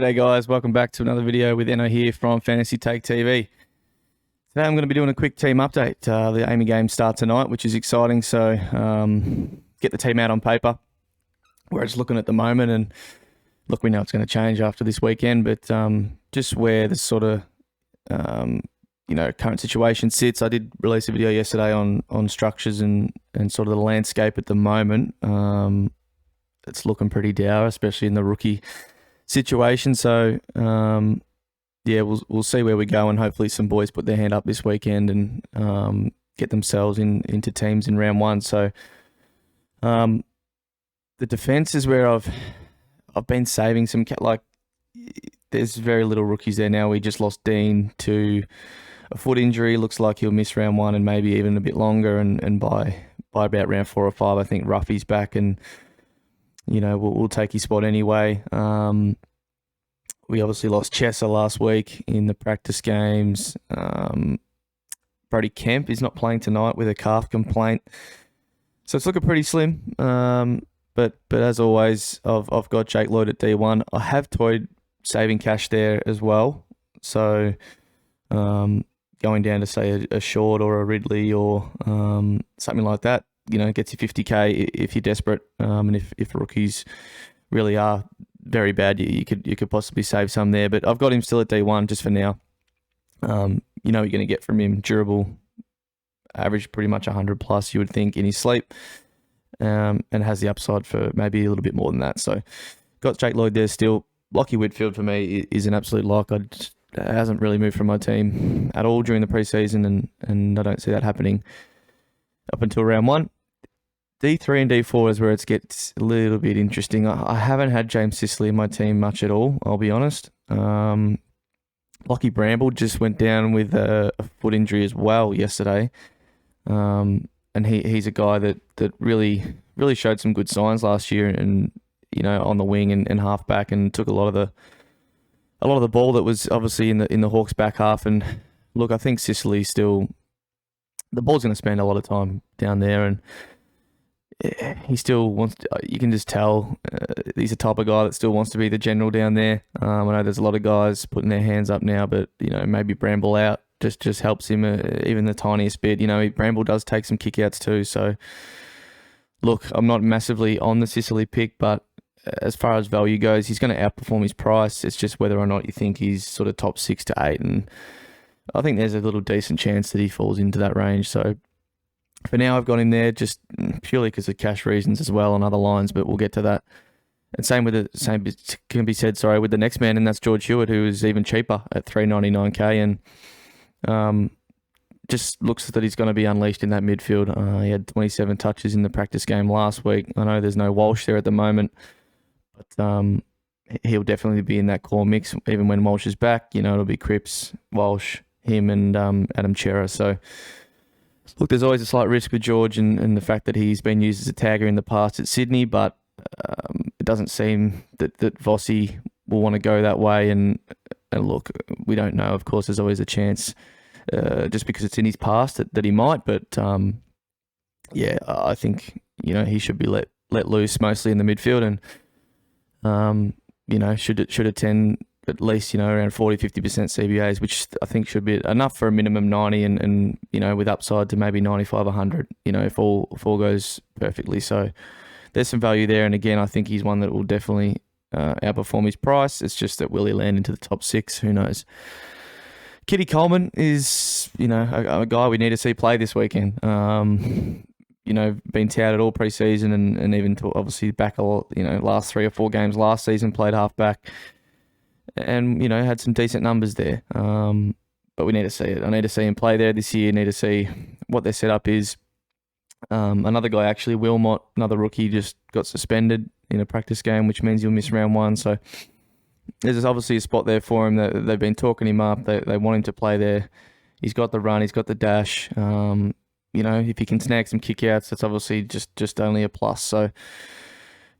G'day guys, welcome back to another video with Enno here from Fantasy Take TV. Today I'm going to be doing a quick team update. The AAMI game starts tonight, which is exciting, so get the team out on paper. We're just looking at the moment, and look, we know it's going to change after this weekend, but just where the sort of current situation sits. I did release a video yesterday on structures and sort of the landscape at the moment. It's looking pretty dour, especially in the rookie situation. So we'll see where we go, and hopefully some boys put their hand up this weekend and get themselves into teams in round one. So the defense is where I've been saving some there's very little rookies there now. We just lost Dean to a foot injury. Looks like he'll miss round one and maybe even a bit longer, and by about round 4 or 5 I think Ruffy's back, and we'll take his spot anyway. We obviously lost Chesser last week in the practice games. Brody Kemp is not playing tonight with a calf complaint, so it's looking pretty slim. But as always, I've got Jake Lloyd at D1. I have toyed saving cash there as well. So going down to say a Short or a Ridley or something like that, gets you 50k if you're desperate. And if rookies really are very bad, you could possibly save some there. But I've got him still at D1 just for now. You're going to get from him durable, average pretty much 100 plus, you would think, in his sleep. And has the upside for maybe a little bit more than that. So got Jake Lloyd there still. Lockie Whitfield for me is an absolute lock. Hasn't really moved from my team at all during the preseason, and I don't see that happening up until round 1. D3 and D4 is where it gets a little bit interesting. I haven't had James Sicily in my team much at all, I'll be honest. Lockie Bramble just went down with a foot injury as well yesterday. And he's a guy that really showed some good signs last year, and on the wing and half back, and took a lot of the ball that was obviously in the Hawks back half. And look, I think Sicily still, the ball's going to spend a lot of time down there, and he still wants to, you can just tell he's the type of guy that still wants to be the general down there. I know there's a lot of guys putting their hands up now, but maybe Bramble out just helps him even the tiniest bit. Bramble does take some kickouts too. So look, I'm not massively on the Sicily pick, but as far as value goes, he's going to outperform his price. It's just whether or not you think he's sort of top 6 to 8, and I think there's a little decent chance that he falls into that range. So for now, I've got him there just purely because of cash reasons as well on other lines, but we'll get to that. And same can be said, with the next man, and that's George Hewitt, who is even cheaper at $399k, and just looks that he's going to be unleashed in that midfield. He had 27 touches in the practice game last week. I know there's no Walsh there at the moment, but he'll definitely be in that core mix even when Walsh is back. It'll be Cripps, Walsh, him, and Adam Chera. So look, there's always a slight risk with George and the fact that he's been used as a tagger in the past at Sydney, but it doesn't seem that Vossi will want to go that way. And look, we don't know. Of course, there's always a chance just because it's in his past that he might. But I think he should be let loose mostly in the midfield, and should attend at least around 40-50% CBAs, which I think should be enough for a minimum 90, and with upside to maybe 95, 100. If all goes perfectly. So there's some value there, and again, I think he's one that will definitely outperform his price. It's just that will he land into the top 6? Who knows? Kitty Coleman is, a guy we need to see play this weekend. Been touted all preseason and even to obviously back a lot, last 3 or 4 games last season, played halfback, and had some decent numbers there. But we need to see it. I need to see him play there this year. Need to see what their setup is. Another guy, actually, Wilmot, another rookie, just got suspended in a practice game, which means he'll miss round 1. So there's obviously a spot there for him. They've been talking him up. They want him to play there. He's got the run. He's got the dash. If he can snag some kickouts, that's obviously just only a plus. So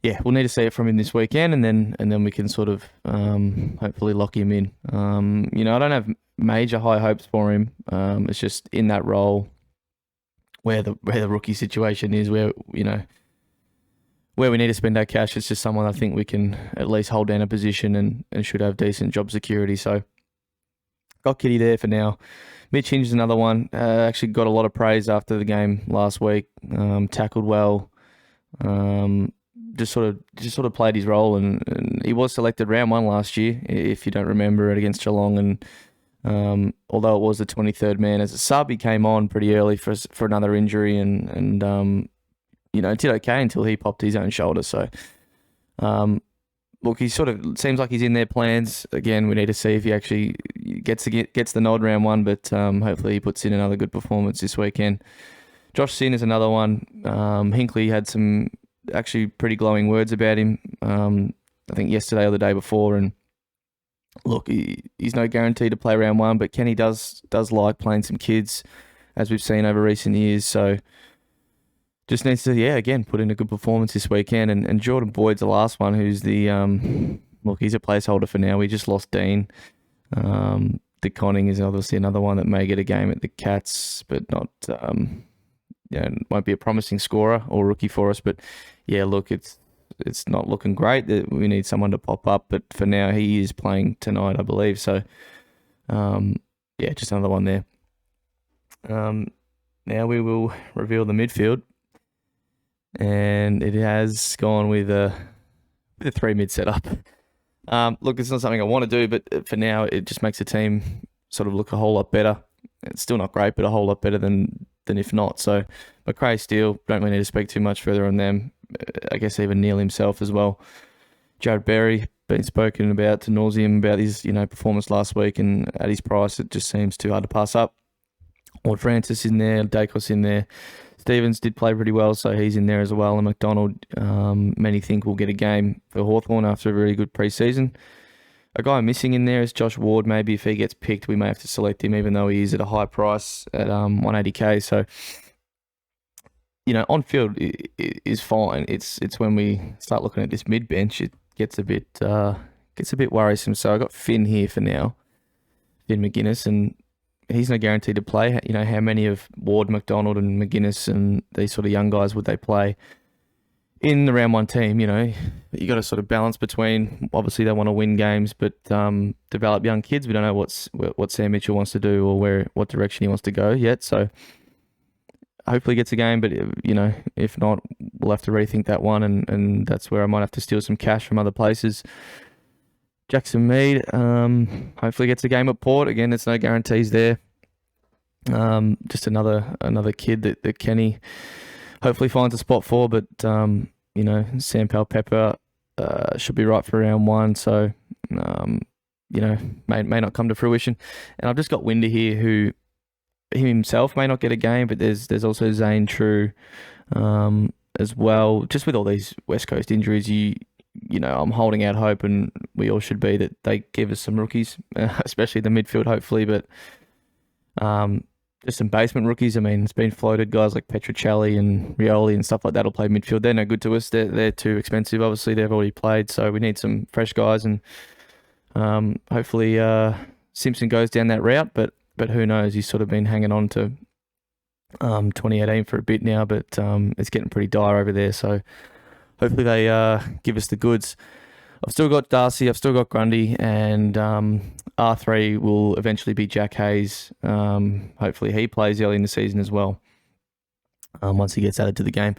yeah, we'll need to see it from him this weekend, and then we can sort of hopefully lock him in. I don't have major high hopes for him. It's just in that role where the rookie situation is, where where we need to spend our cash, it's just someone I think we can at least hold down a position and should have decent job security. So got Kitty there for now. Mitch Hinge is another one. Actually got a lot of praise after the game last week. Tackled well. Just sort of played his role, and he was selected round 1 last year, if you don't remember it, against Geelong. And although it was the 23rd man as a sub, he came on pretty early for another injury, and did okay until he popped his own shoulder. So look, he sort of seems like he's in their plans. Again, we need to see if he actually gets the nod round 1, but hopefully he puts in another good performance this weekend. Josh Cena is another one. Hinkley had some actually pretty glowing words about him, I think yesterday or the day before. And look, he's no guarantee to play round 1, but Kenny does like playing some kids, as we've seen over recent years. So just needs to, again, put in a good performance this weekend. And Jordan Boyd's the last one, who's the look, he's a placeholder for now. We just lost Dean. De Conning is obviously another one that may get a game at the Cats, but not won't be a promising scorer or rookie for us. But look, it's not looking great. We need someone to pop up, but for now he is playing tonight, I believe. So just another one there. Now we will reveal the midfield, and it has gone with a 3 mid setup. Look, it's not something I want to do, but for now it just makes the team sort of look a whole lot better. It's still not great, but a whole lot better than if not. So McRae, Steele, don't really need to speak too much further on them. I guess even Neil himself as well. Jared Berry, been spoken about to nauseam about his performance last week, and at his price it just seems too hard to pass up. Ward Francis in there, Dacos in there. Stevens did play pretty well, so he's in there as well. And McDonald, many think will get a game for Hawthorn after a very good pre-season. A guy missing in there is Josh Ward. Maybe if he gets picked, we may have to select him, even though he is at a high price at 180k. So, on field is fine. It's when we start looking at this mid bench, it gets a bit worrisome. So I got Finn here for now, Finn McGuinness, and he's no guarantee to play. How many of Ward, McDonald, and McGuinness and these sort of young guys would they play in the round 1 team? You got to sort of balance between, obviously they want to win games, but develop young kids. We don't know what Sam Mitchell wants to do or what direction he wants to go yet. So hopefully he gets a game, but if not, we'll have to rethink that one, and that's where I might have to steal some cash from other places. Jackson Mead, hopefully gets a game at Port. Again, there's no guarantees there. Just another kid that Kenny hopefully finds a spot for, but Sam Powell-Pepper should be right for round 1, so may not come to fruition. And I've just got Winder here, who himself may not get a game, but there's also Zane True as well. Just with all these West Coast injuries, I'm holding out hope, and we all should be, that they give us some rookies, especially the midfield, hopefully. But just some basement rookies. I mean, it's been floated. Guys like Petruccelli and Rioli and stuff like that will play midfield. They're no good to us. They're too expensive. Obviously, they've already played, so we need some fresh guys. And hopefully Simpson goes down that route. But who knows? He's sort of been hanging on to 2018 for a bit now, but it's getting pretty dire over there. So hopefully they give us the goods. I've still got Darcy, I've still got Grundy, and R3 will eventually be Jack Hayes. Hopefully he plays early in the season as well, once he gets added to the game.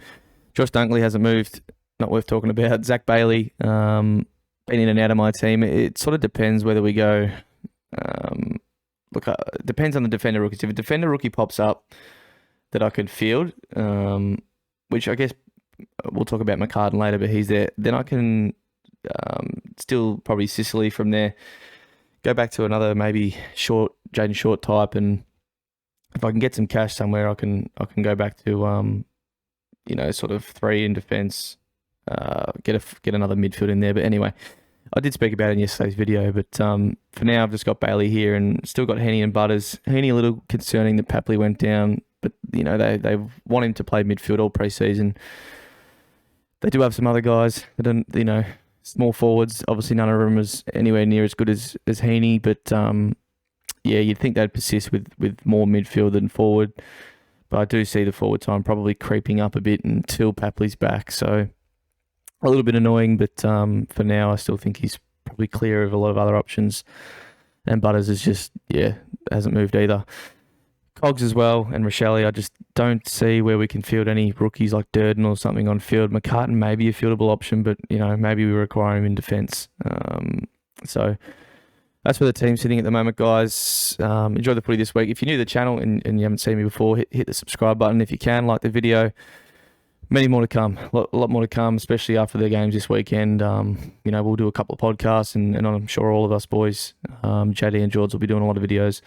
Josh Dunkley hasn't moved, not worth talking about. Zach Bailey, been in and out of my team. It sort of depends whether we go... it depends on the defender rookies. If a defender rookie pops up that I could field, which I guess we'll talk about McCartan later, but he's there, then I can... still probably Sicily from there. Go back to another maybe Jaden Short type, and if I can get some cash somewhere, I can go back to sort of 3 in defence. Get another midfield in there. But anyway, I did speak about it in yesterday's video. But for now, I've just got Bailey here, and still got Henny and Butters. Henny a little concerning that Papley went down, but they want him to play midfield all pre-season. They do have some other guys that are, small forwards. Obviously, none of them is anywhere near as good as Heaney, but you'd think they'd persist with more midfield than forward. But I do see the forward time probably creeping up a bit until Papley's back. So a little bit annoying, but for now, I still think he's probably clear of a lot of other options. And Butters is just, hasn't moved either. Cogs as well, and Rochelle, I just don't see where we can field any rookies like Durden or something on field. McCartan may be a fieldable option, but, maybe we require him in defence. So that's where the team's sitting at the moment, guys. Enjoy the footy this week. If you're new to the channel and you haven't seen me before, hit the subscribe button if you can, like the video. Many more to come, a lot more to come, especially after the games this weekend. We'll do a couple of podcasts, and I'm sure all of us boys, JD and George, will be doing a lot of videos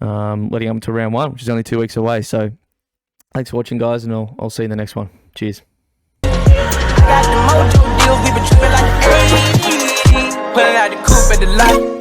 leading up to round 1, which is only 2 weeks away. So thanks for watching, guys, and I'll see you in the next one. Cheers. Got the mojo deals, we been tripping like the 80s. Pulling out the coupe at the lot.